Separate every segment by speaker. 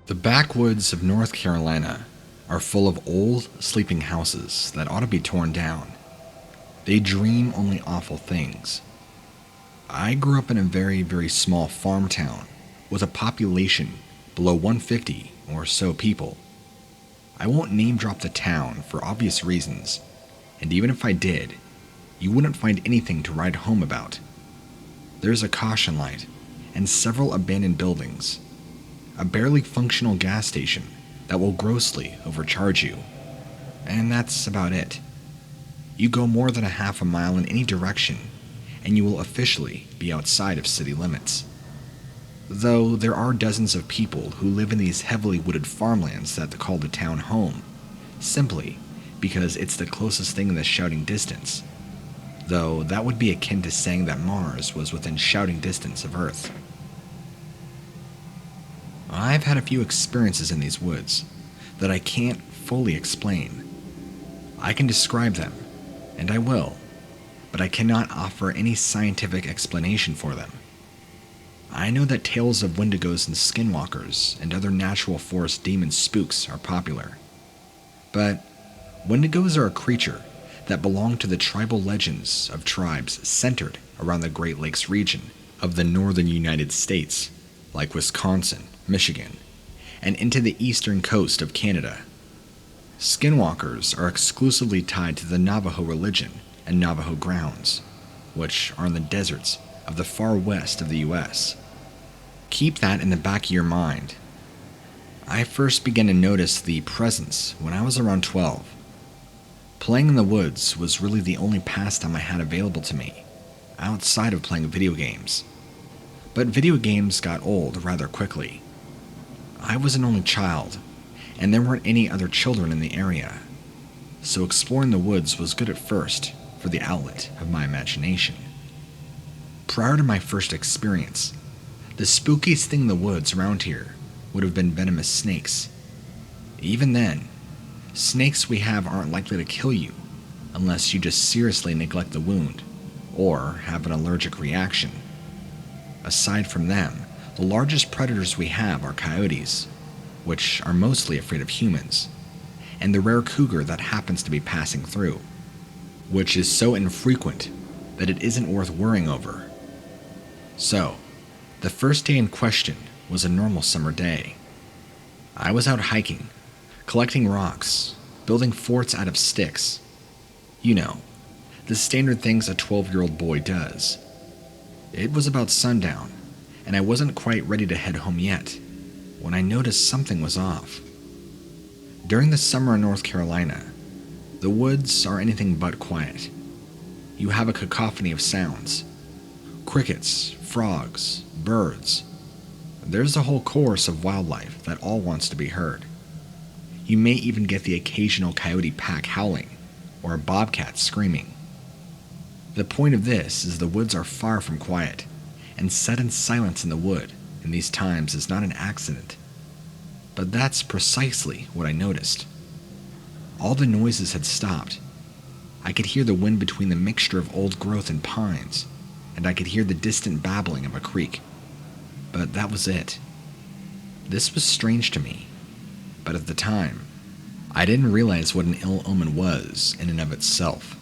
Speaker 1: The backwoods of North Carolina are full of old, sleeping houses that ought to be torn down. They dream only awful things. I grew up in a very, very small farm town with a population below 150 or so people. I won't name drop the town for obvious reasons, and even if I did, you wouldn't find anything to write home about. There's a caution light and several abandoned buildings, a barely functional gas station that will grossly overcharge you, and that's about it. You go more than a half a mile in any direction, and you will officially be outside of city limits. Though there are dozens of people who live in these heavily wooded farmlands that call the town home, simply because it's the closest thing in the shouting distance. Though that would be akin to saying that Mars was within shouting distance of Earth. I've had a few experiences in these woods that I can't fully explain. I can describe them, and I will, but I cannot offer any scientific explanation for them. I know that tales of wendigos and skinwalkers and other natural forest demon spooks are popular, but wendigos are a creature that belong to the tribal legends of tribes centered around the Great Lakes region of the northern United States, like Wisconsin, Michigan, and into the eastern coast of Canada. Skinwalkers are exclusively tied to the Navajo religion and Navajo grounds, which are in the deserts of the far west of the U.S. Keep that in the back of your mind. I first began to notice the presence when I was around 12. Playing in the woods was really the only pastime I had available to me, outside of playing video games. But video games got old rather quickly. I was an only child, and there weren't any other children in the area, so exploring the woods was good at first for the outlet of my imagination. Prior to my first experience, the spookiest thing in the woods around here would have been venomous snakes. Even then, snakes we have aren't likely to kill you unless you just seriously neglect the wound or have an allergic reaction. Aside from them, the largest predators we have are coyotes, which are mostly afraid of humans, and the rare cougar that happens to be passing through, which is so infrequent that it isn't worth worrying over. So, the first day in question was a normal summer day. I was out hiking, collecting rocks, building forts out of sticks. You know, the standard things a 12-year-old boy does. It was about sundown, and I wasn't quite ready to head home yet, when I noticed something was off. During the summer in North Carolina, the woods are anything but quiet. You have a cacophony of sounds. Crickets, frogs, birds. There's a whole chorus of wildlife that all wants to be heard. You may even get the occasional coyote pack howling, or a bobcat screaming. The point of this is the woods are far from quiet, and sudden silence in the wood in these times is not an accident. But that's precisely what I noticed. All the noises had stopped. I could hear the wind between the mixture of old growth and pines, and I could hear the distant babbling of a creek. But that was it. This was strange to me, but at the time, I didn't realize what an ill omen was in and of itself.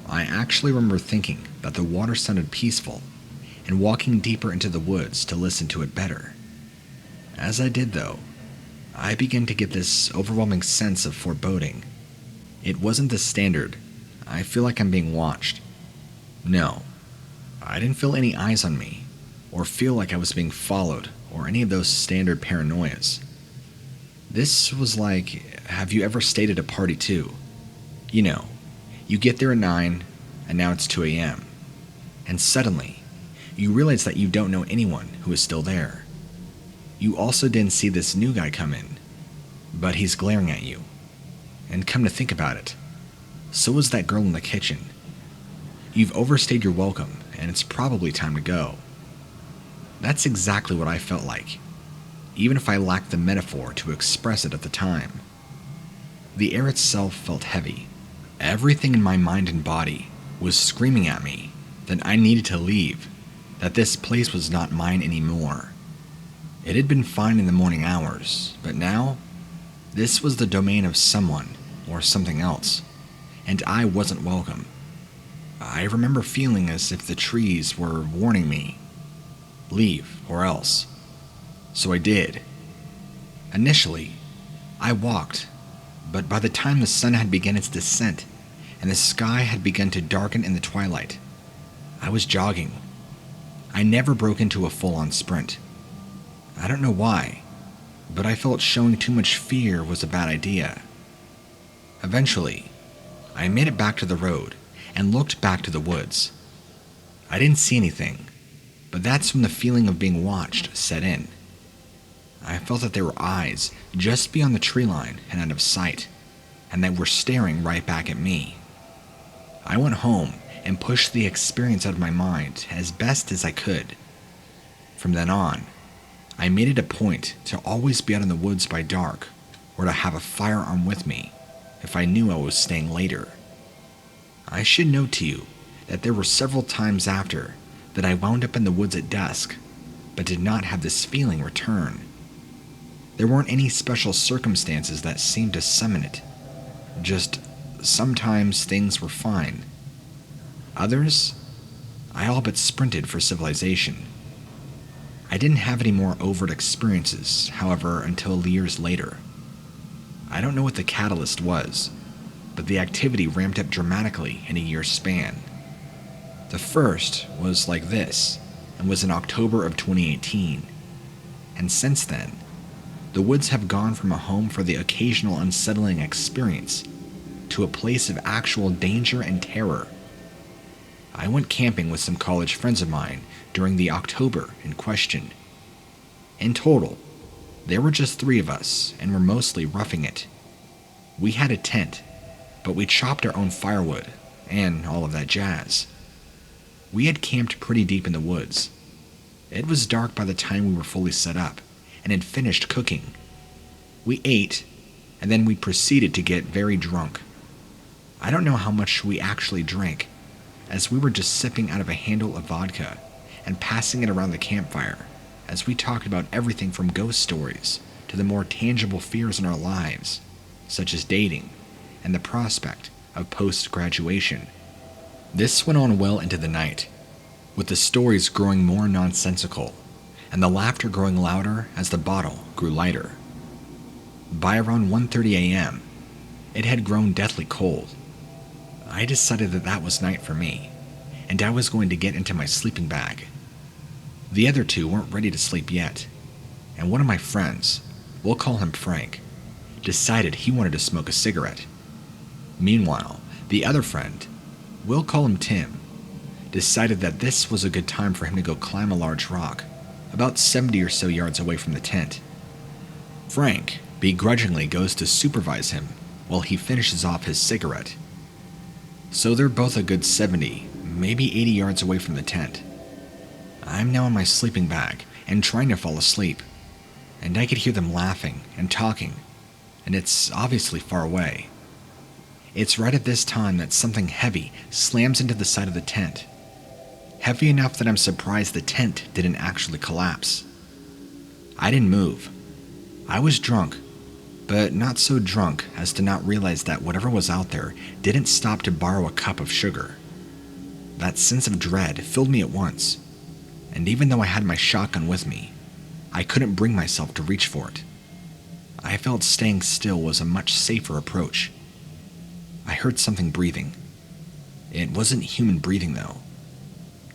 Speaker 1: I actually remember thinking that the water sounded peaceful, and walking deeper into the woods to listen to it better. As I did, though, I began to get this overwhelming sense of foreboding. It wasn't the standard, I feel like I'm being watched. No, I didn't feel any eyes on me, or feel like I was being followed, or any of those standard paranoias. This was like, have you ever stayed at a party too? You know, you get there at 9, and now it's 2 a.m., and suddenly, you realize that you don't know anyone who is still there. You also didn't see this new guy come in, but he's glaring at you. And come to think about it, so was that girl in the kitchen. You've overstayed your welcome, and it's probably time to go. That's exactly what I felt like, even if I lacked the metaphor to express it at the time. The air itself felt heavy. Everything in my mind and body was screaming at me that I needed to leave, that this place was not mine anymore. It had been fine in the morning hours, but now, this was the domain of someone or something else, and I wasn't welcome. I remember feeling as if the trees were warning me, leave or else. So I did. Initially, I walked, but by the time the sun had begun its descent and the sky had begun to darken in the twilight, I was jogging. I never broke into a full-on sprint. I don't know why, but I felt showing too much fear was a bad idea. Eventually, I made it back to the road and looked back to the woods. I didn't see anything, but that's when the feeling of being watched set in. I felt that there were eyes just beyond the tree line and out of sight, and that were staring right back at me. I went home and pushed the experience out of my mind as best as I could. From then on, I made it a point to always be out in the woods by dark, or to have a firearm with me if I knew I was staying later. I should note to you that there were several times after that I wound up in the woods at dusk, but did not have this feeling return. There weren't any special circumstances that seemed to summon it. Just sometimes things were fine. Others, I all but sprinted for civilization. I didn't have any more overt experiences, however, until years later. I don't know what the catalyst was, but the activity ramped up dramatically in a year's span. The first was like this, and was in October of 2018. And since then, the woods have gone from a home for the occasional unsettling experience to a place of actual danger and terror. I went camping with some college friends of mine during the October in question. In total, there were just 3 of us, and were mostly roughing it. We had a tent, but we chopped our own firewood, and all of that jazz. We had camped pretty deep in the woods. It was dark by the time we were fully set up, and had finished cooking. We ate, and then we proceeded to get very drunk. I don't know how much we actually drank, as we were just sipping out of a handle of vodka and passing it around the campfire as we talked about everything from ghost stories to the more tangible fears in our lives, such as dating and the prospect of post-graduation. This went on well into the night, with the stories growing more nonsensical and the laughter growing louder as the bottle grew lighter. By around 1:30 a.m., it had grown deathly cold. I decided that that was night for me, and I was going to get into my sleeping bag. The other 2 weren't ready to sleep yet, and one of my friends, we'll call him Frank, decided he wanted to smoke a cigarette. Meanwhile, the other friend, we'll call him Tim, decided that this was a good time for him to go climb a large rock, about 70 or so yards away from the tent. Frank begrudgingly goes to supervise him while he finishes off his cigarette. So they're both a good 70, maybe 80 yards away from the tent. I'm now in my sleeping bag and trying to fall asleep, and I could hear them laughing and talking, and it's obviously far away. It's right at this time that something heavy slams into the side of the tent. Heavy enough that I'm surprised the tent didn't actually collapse. I didn't move. I was drunk, but not so drunk as to not realize that whatever was out there didn't stop to borrow a cup of sugar. That sense of dread filled me at once, and even though I had my shotgun with me, I couldn't bring myself to reach for it. I felt staying still was a much safer approach. I heard something breathing. It wasn't human breathing, though.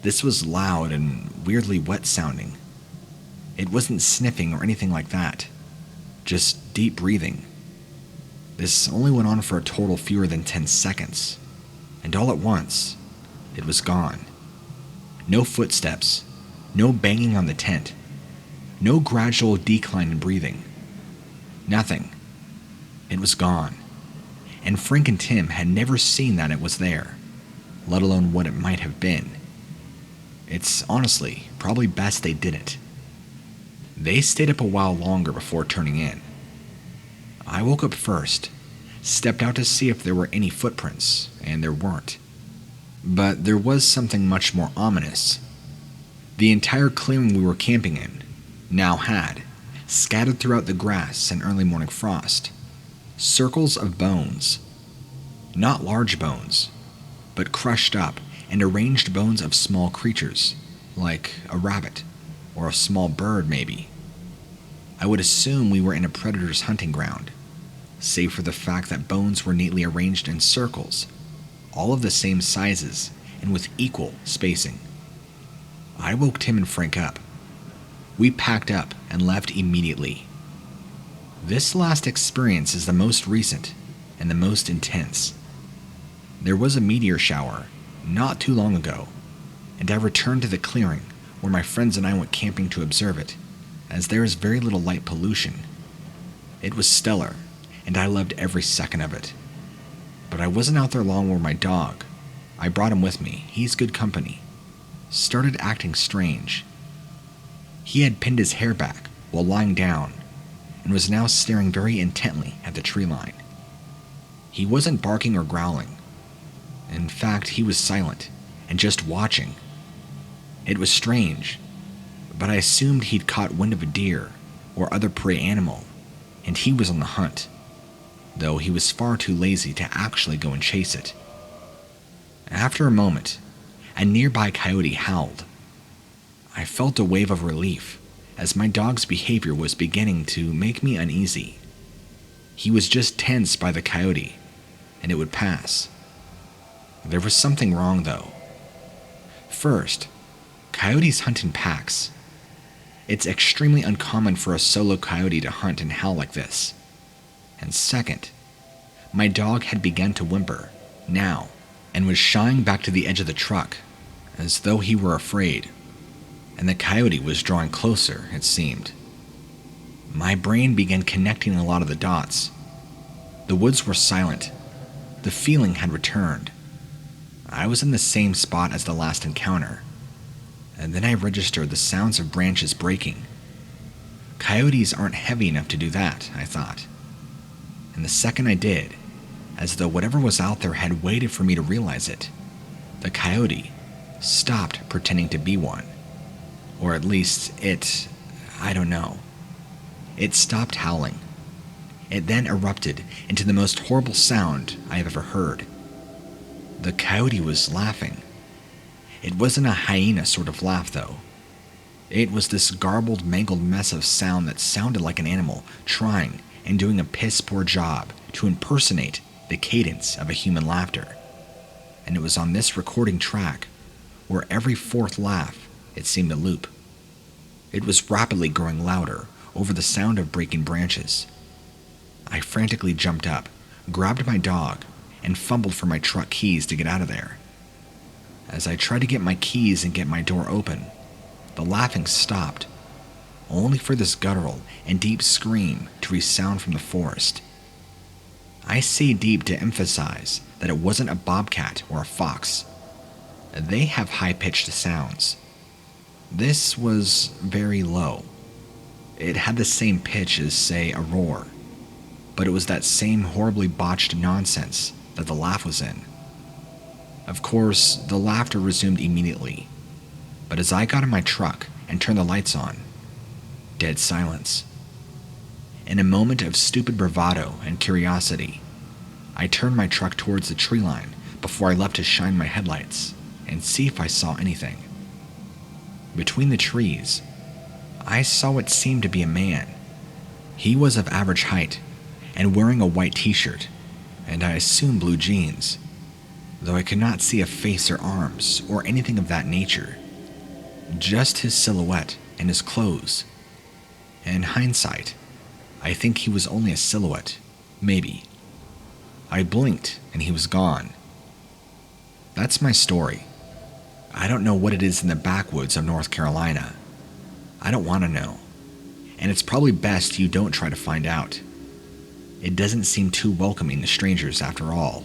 Speaker 1: This was loud and weirdly wet sounding. It wasn't sniffing or anything like that. Just deep breathing. This only went on for a total fewer than 10 seconds, and all at once, it was gone. No footsteps, no banging on the tent, no gradual decline in breathing. Nothing. It was gone, and Frank and Tim had never seen that it was there, let alone what it might have been. It's honestly probably best they didn't. They stayed up a while longer before turning in. I woke up first, stepped out to see if there were any footprints, and there weren't. But there was something much more ominous. The entire clearing we were camping in, now had, scattered throughout the grass and early morning frost. Circles of bones. Not large bones, but crushed up and arranged bones of small creatures, like a rabbit or a small bird maybe. I would assume we were in a predator's hunting ground, save for the fact that bones were neatly arranged in circles, all of the same sizes and with equal spacing. I woke Tim and Frank up. We packed up and left immediately. This last experience is the most recent and the most intense. There was a meteor shower not too long ago, and I returned to the clearing where my friends and I went camping to observe it, as there is very little light pollution. It was stellar, and I loved every second of it. But I wasn't out there long where my dog, I brought him with me, he's good company, started acting strange. He had pinned his hair back while lying down and was now staring very intently at the tree line. He wasn't barking or growling. In fact, he was silent and just watching. It was strange, but I assumed he'd caught wind of a deer or other prey animal, and he was on the hunt, though he was far too lazy to actually go and chase it. After a moment, a nearby coyote howled. I felt a wave of relief, as my dog's behavior was beginning to make me uneasy. He was just tense by the coyote, and it would pass. There was something wrong, though. First, coyotes hunt in packs. It's extremely uncommon for a solo coyote to hunt and howl like this. And second, my dog had begun to whimper, now, and was shying back to the edge of the truck, as though he were afraid. And the coyote was drawing closer, it seemed. My brain began connecting a lot of the dots. The woods were silent. The feeling had returned. I was in the same spot as the last encounter. And then I registered the sounds of branches breaking. Coyotes aren't heavy enough to do that, I thought. And the second I did, as though whatever was out there had waited for me to realize it, the coyote stopped pretending to be one. Or at least I don't know. It stopped howling. It then erupted into the most horrible sound I have ever heard. The coyote was laughing. It wasn't a hyena sort of laugh, though. It was this garbled, mangled mess of sound that sounded like an animal trying and doing a piss-poor job to impersonate the cadence of a human laughter. And it was on this recording track, where every fourth laugh it seemed to loop. It was rapidly growing louder over the sound of breaking branches. I frantically jumped up, grabbed my dog, and fumbled for my truck keys to get out of there. As I tried to get my keys and get my door open, the laughing stopped, only for this guttural and deep scream to resound from the forest. I say deep to emphasize that it wasn't a bobcat or a fox. They have high-pitched sounds. This was very low. It had the same pitch as, say, a roar, but it was that same horribly botched nonsense that the laugh was in. Of course, the laughter resumed immediately, but as I got in my truck and turned the lights on, dead silence. In a moment of stupid bravado and curiosity, I turned my truck towards the tree line before I left to shine my headlights and see if I saw anything. Between the trees, I saw what seemed to be a man. He was of average height and wearing a white t-shirt, and I assume blue jeans, though I could not see a face or arms or anything of that nature. Just his silhouette and his clothes. In hindsight, I think he was only a silhouette, maybe. I blinked and he was gone. That's my story. I don't know what it is in the backwoods of North Carolina. I don't want to know. And it's probably best you don't try to find out. It doesn't seem too welcoming to strangers after all.